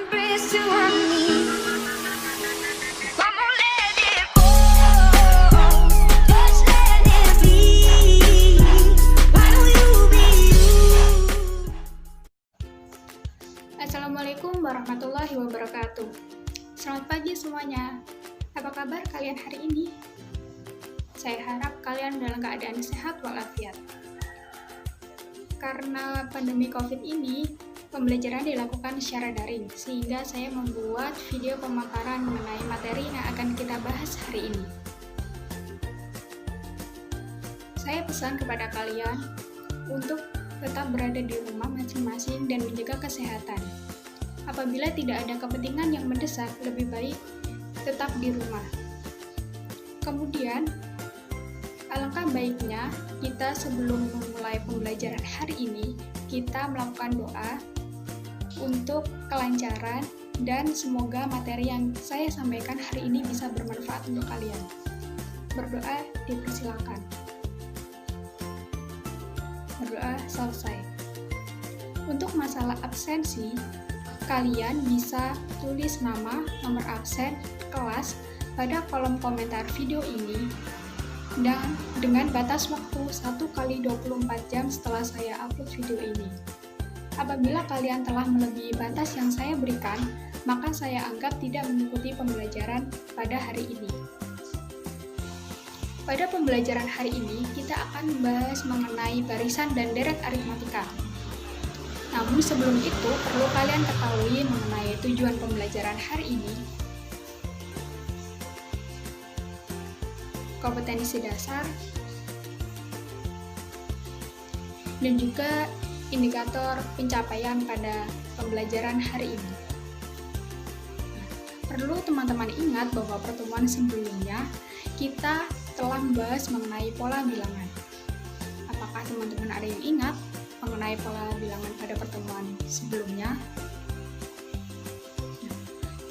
breeze to run me. I'ma let it go. Just let it be. Why don't you be you? Assalamualaikum warahmatullahi wabarakatuh. Selamat pagi semuanya. Apa kabar kalian hari ini? Saya harap kalian dalam keadaan sehat walafiat. Karena pandemi COVID ini, pembelajaran dilakukan secara daring, sehingga saya membuat video pemaparan mengenai materi yang akan kita bahas hari ini. Saya pesan kepada kalian untuk tetap berada di rumah masing-masing dan menjaga kesehatan. Apabila tidak ada kepentingan yang mendesak, lebih baik tetap di rumah. Kemudian, alangkah baiknya kita sebelum memulai pembelajaran hari ini, kita melakukan doa untuk kelancaran dan semoga materi yang saya sampaikan hari ini bisa bermanfaat untuk kalian. Berdoa dipersilakan. Berdoa selesai. Untuk masalah absensi, kalian bisa tulis nama, nomor absen, kelas pada kolom komentar video ini dan dengan batas waktu 1x24 jam setelah saya upload video ini. Apabila kalian telah melebihi batas yang saya berikan, maka saya anggap tidak mengikuti pembelajaran pada hari ini. Pada pembelajaran hari ini, kita akan membahas mengenai barisan dan deret aritmatika. Namun sebelum itu, perlu kalian ketahui mengenai tujuan pembelajaran hari ini. Kompetensi dasar, dan juga indikator pencapaian pada pembelajaran hari ini. Perlu teman-teman ingat bahwa pertemuan sebelumnya kita telah membahas mengenai pola bilangan. Apakah teman-teman ada yang ingat mengenai pola bilangan pada pertemuan sebelumnya?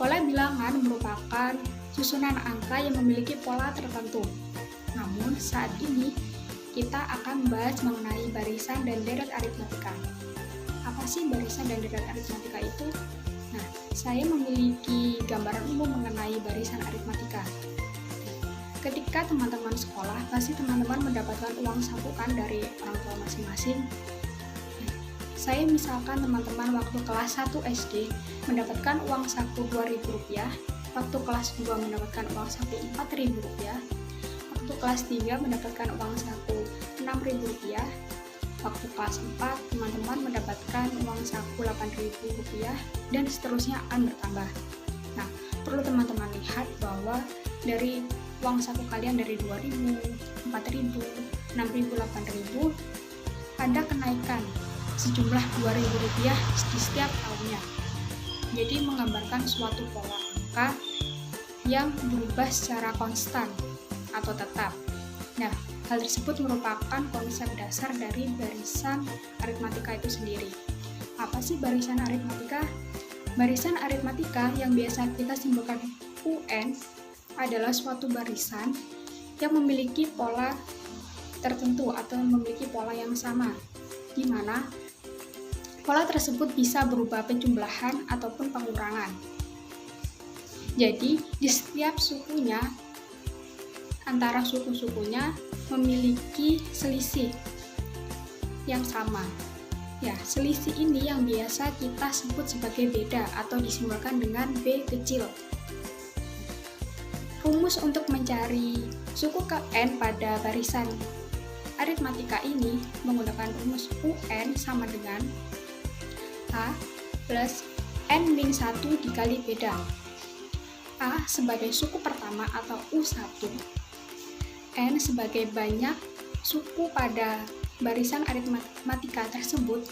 Pola bilangan merupakan susunan angka yang memiliki pola tertentu. Namun saat ini kita akan membahas mengenai barisan dan deret aritmatika. Apa sih barisan dan deret aritmatika itu? Nah, saya memiliki gambaran umum mengenai barisan aritmatika. Ketika teman-teman sekolah, pasti teman-teman mendapatkan uang saku kan dari orang tua masing-masing. Saya misalkan teman-teman waktu kelas 1 SD mendapatkan uang saku Rp2.000, waktu kelas 2 mendapatkan uang saku Rp4.000, waktu kelas 3 mendapatkan uang saku Rp6.000, waktu kelas 4 teman-teman mendapatkan uang saku Rp8.000, dan seterusnya akan bertambah. Nah, perlu teman-teman lihat bahwa dari uang saku kalian dari Rp2.000, Rp4.000, Rp6.000, Rp8.000 ada kenaikan sejumlah Rp2.000 di setiap tahunnya. Jadi menggambarkan suatu pola angka yang berubah secara konstan atau tetap. Nah, hal tersebut merupakan konsep dasar dari barisan aritmatika itu sendiri. Apa sih barisan aritmatika? Barisan aritmatika yang biasa kita simbolkan UN adalah suatu barisan yang memiliki pola tertentu atau memiliki pola yang sama, di mana pola tersebut bisa berupa penjumlahan ataupun pengurangan. Jadi, di setiap sukunya, antara suku-sukunya memiliki selisih yang sama. Ya, selisih ini yang biasa kita sebut sebagai beda atau disimbolkan dengan B kecil. Rumus untuk mencari suku ke N pada barisan aritmatika ini menggunakan rumus UN sama dengan A plus N-1 dikali beda. A sebagai suku pertama atau U1, N sebagai banyak suku pada barisan aritmatika tersebut,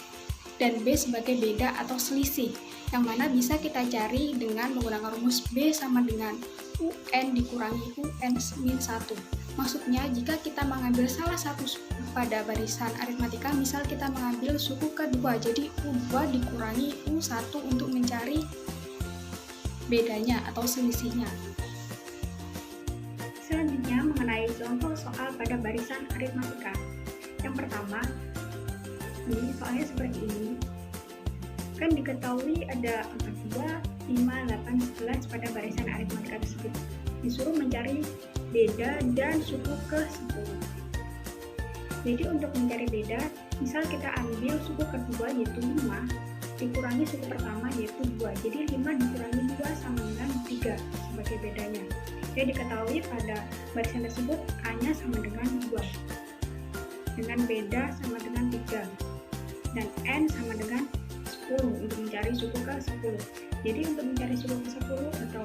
dan B sebagai beda atau selisih, yang mana bisa kita cari dengan menggunakan rumus B sama dengan UN dikurangi UN-1. Maksudnya, jika kita mengambil salah satu suku pada barisan aritmatika, misal kita mengambil suku kedua, jadi U2 dikurangi U1 untuk mencari bedanya atau selisihnya. Selanjutnya, mengenai contoh soal pada barisan aritmatika. Yang pertama, ini soalnya seperti ini. Kan diketahui ada angka 2, 5, 8, 11 pada barisan aritmatika tersebut. Disuruh mencari beda dan suku ke-10. Jadi untuk mencari beda, misal kita ambil suku kedua yaitu 5, dikurangi suku pertama yaitu 2. Jadi 5 dikurangi 2 sama dengan 3 sebagai bedanya. Jadi diketahui pada barisan tersebut A-nya sama dengan 2. Dengan beda sama dengan 3. Dan N sama dengan 10 untuk mencari suku ke-10. Jadi untuk mencari suku ke-10 atau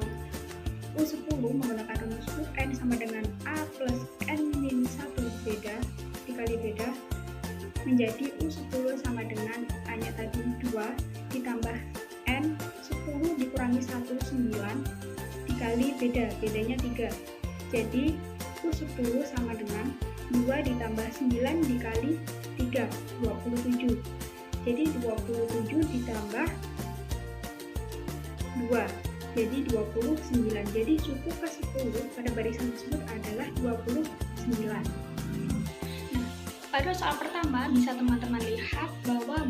U10 menggunakan rumus UN sama dengan A plus N min 1 beda dikali beda menjadi U10 sama dengan A-nya tadi 2 ditambah N 10 dikurangi 1 9 dikali beda, bedanya 3. Jadi U10 sama dengan 2 ditambah 9 dikali 3, 27. Jadi 27 ditambah 2, jadi 29. Jadi suku ke-10 pada barisan tersebut adalah 29. Nah, pada soal pertama bisa teman-teman lihat bahwa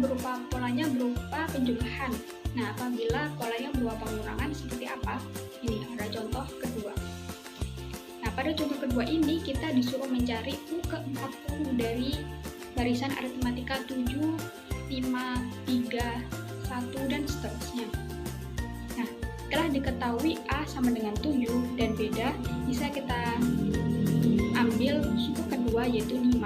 polanya berupa penjumlahan. Nah, apabila polanya berupa pengurangan seperti apa? Ini ada contoh kedua. Nah, pada contoh kedua ini kita disuruh mencari U ke-40 dari barisan aritmatika 7, 5, 3, 1, dan seterusnya. Nah, setelah diketahui A sama dengan 7 dan beda, bisa kita ambil suku kedua yaitu 5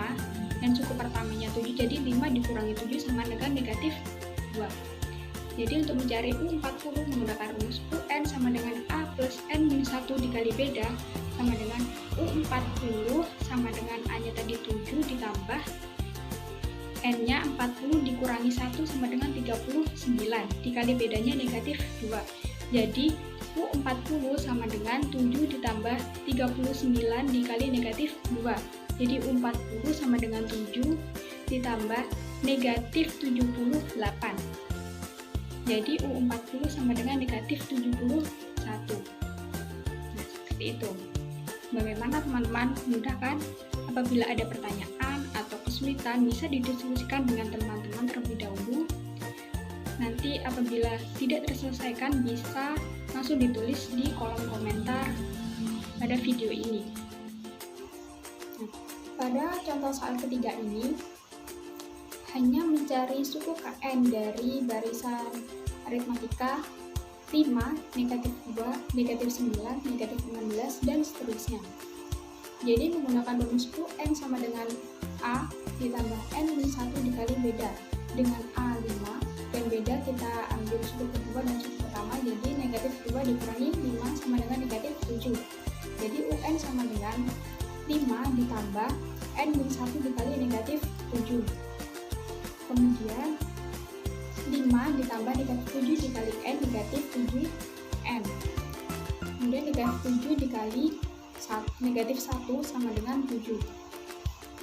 dan suku pertamanya 7, jadi 5 dikurangi 7 sama dengan negatif 2. Jadi untuk mencari U40 menggunakan rumus UN sama dengan A plus N min 1 dikali beda sama dengan U40 sama dengan A-nya tadi 7 ditambah N-nya 40 dikurangi 1 sama dengan 39 dikali bedanya negatif 2. Jadi U40 sama dengan 7 ditambah 39 dikali negatif 2. Jadi U40 sama dengan 7 ditambah negatif 78. Jadi U40 sama dengan negatif 71. Nah, seperti itu. Bagaimana teman-teman? Mudah kan? Apabila ada pertanyaan atau kesulitan bisa didiskusikan dengan teman-teman terlebih dahulu. Nanti apabila tidak terselesaikan bisa langsung ditulis di kolom komentar pada video ini. Nah, pada contoh soal ketiga ini hanya mencari suku KN dari barisan aritmatika 5, negatif 2, negatif 9, negatif 16, dan seterusnya. Jadi menggunakan rumus UN sama dengan A ditambah N min 1 dikali beda. Dengan A 5 dan beda kita ambil suku kedua dan suku pertama, jadi negatif 2 dikurangi 5 sama dengan negatif 7. Jadi UN sama dengan 5 ditambah N min 1 dikali negatif 7. Kemudian 5 ditambah negatif 7 dikali N negatif 7N. Kemudian negatif 7 dikali negatif 1 sama dengan 7.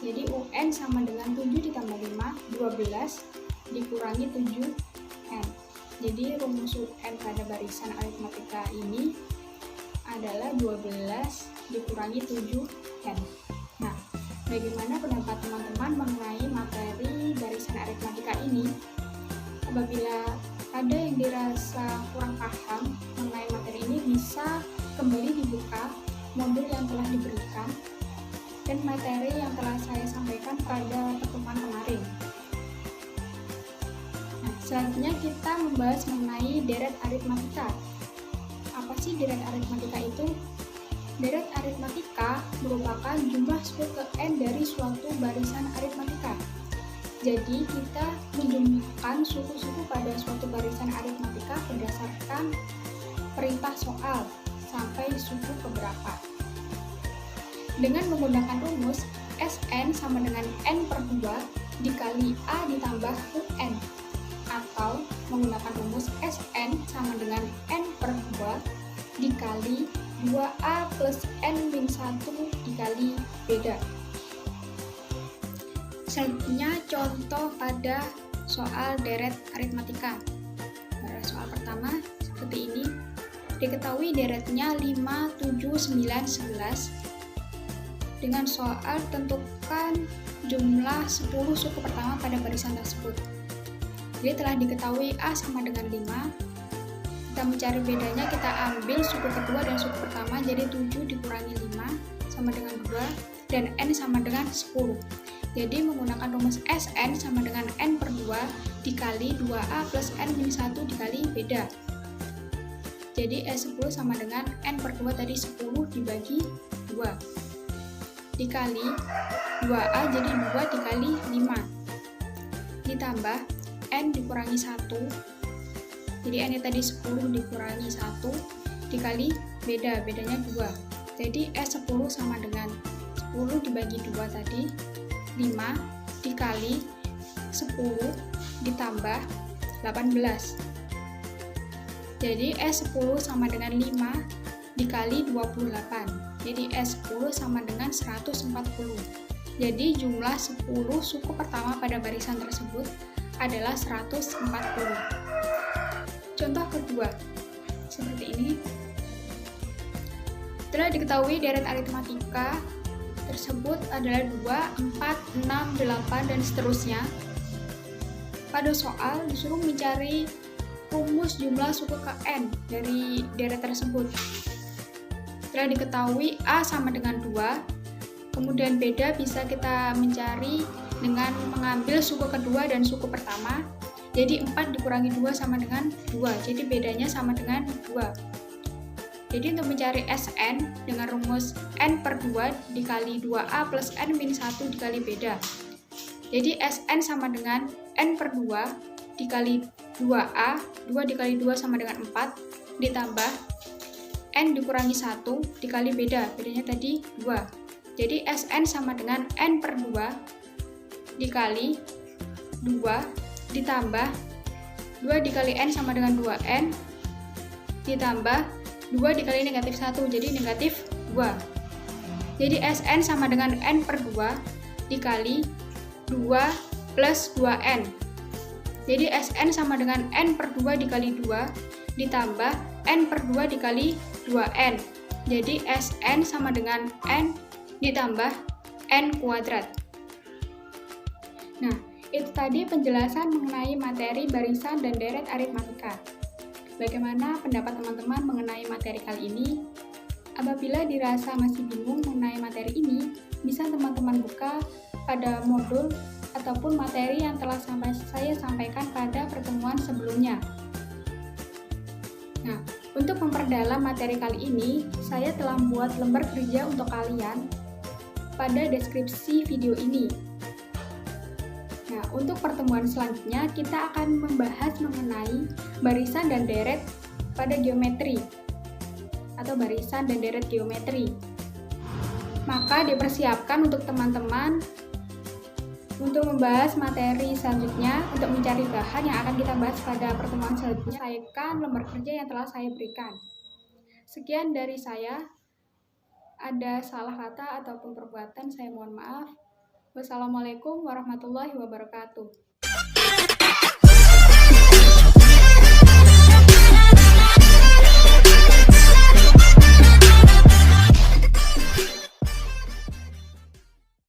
Jadi UN sama dengan 7 ditambah 5, 12 dikurangi 7N. Jadi rumus UN pada barisan aritmatika ini adalah 12 dikurangi 7N. Nah, bagaimana pendapat teman-teman mengenai materi barisan aritmatika ini? Apabila ada yang dirasa kurang paham mengenai materi ini, bisa kembali dibuka modul yang telah diberikan dan materi yang telah saya sampaikan pada pertemuan kemarin. Nah, selanjutnya kita membahas mengenai deret aritmatika. Apa sih deret aritmatika itu? Deret aritmatika merupakan jumlah suku ke N dari suatu barisan aritmatika. Jadi kita menjumlahkan suku-suku pada suatu barisan aritmatika berdasarkan perintah soal sampai suku keberapa. Dengan menggunakan rumus Sn sama dengan N per 2 dikali A ditambah UN, atau menggunakan rumus Sn sama dengan N per 2 dikali 2A plus N min 1 dikali beda. Selanjutnya contoh pada soal deret aritmatika. Pada soal pertama seperti ini, diketahui deretnya 5, 7, 9, 11. Dengan soal tentukan jumlah 10 suku pertama pada barisan tersebut. Jadi telah diketahui A sama dengan 5, Kita mencari bedanya, kita ambil suku kedua dan suku pertama, jadi 7 dikurangi 5 sama dengan 2, dan N sama dengan 10. Jadi menggunakan rumus Sn sama dengan N per 2 dikali 2A plus N-1 dikali beda. Jadi S10 sama dengan N per 2 tadi 10 dibagi 2 dikali 2A, jadi 2 dikali 5 ditambah N dikurangi 1, jadi N tadi 10 dikurangi 1 dikali bedanya 2, jadi S10 sama dengan 10 dibagi 2 tadi 5 dikali 10 ditambah 18, jadi S10 sama dengan 5 dikali 28, jadi S10 sama dengan 140. Jadi jumlah 10 suku pertama pada barisan tersebut adalah 140. Contoh kedua, seperti ini. Setelah diketahui deret aritmatika tersebut adalah 2, 4, 6, 8, dan seterusnya. Pada soal disuruh mencari rumus jumlah suku ke N dari deret tersebut. Setelah diketahui A sama dengan 2, kemudian beda bisa kita mencari dengan mengambil suku kedua dan suku pertama. Jadi 4 dikurangi 2 sama dengan 2, jadi bedanya sama dengan 2. Jadi untuk mencari Sn dengan rumus N per 2 dikali 2A plus N-1 dikali beda. Jadi Sn sama dengan N per 2 dikali 2A, 2 dikali 2 sama dengan 4, ditambah N dikurangi 1 dikali bedanya tadi 2. Jadi Sn sama dengan N per 2 dikali 2 ditambah 2 dikali N sama dengan 2N ditambah 2 dikali negatif 1, jadi negatif 2. Jadi Sn sama dengan N per 2 dikali 2 plus 2N. Jadi Sn sama dengan N per 2 dikali 2 ditambah N per 2 dikali 2N. Jadi Sn sama dengan N ditambah N kuadrat. Nah, itu tadi penjelasan mengenai materi barisan dan deret aritmatika. Bagaimana pendapat teman-teman mengenai materi kali ini? Apabila dirasa masih bingung mengenai materi ini, bisa teman-teman buka pada modul ataupun materi yang telah saya sampaikan pada pertemuan sebelumnya. Nah, untuk memperdalam materi kali ini, saya telah membuat lembar kerja untuk kalian pada deskripsi video ini. Nah, untuk pertemuan selanjutnya, kita akan membahas mengenai barisan dan deret pada geometri atau barisan dan deret geometri. Maka dipersiapkan untuk teman-teman untuk membahas materi selanjutnya, untuk mencari bahan yang akan kita bahas pada pertemuan selanjutnya, selesaikan lembar kerja yang telah saya berikan. Sekian dari saya. Ada salah kata ataupun perbuatan, saya mohon maaf. Wassalamualaikum warahmatullahi wabarakatuh.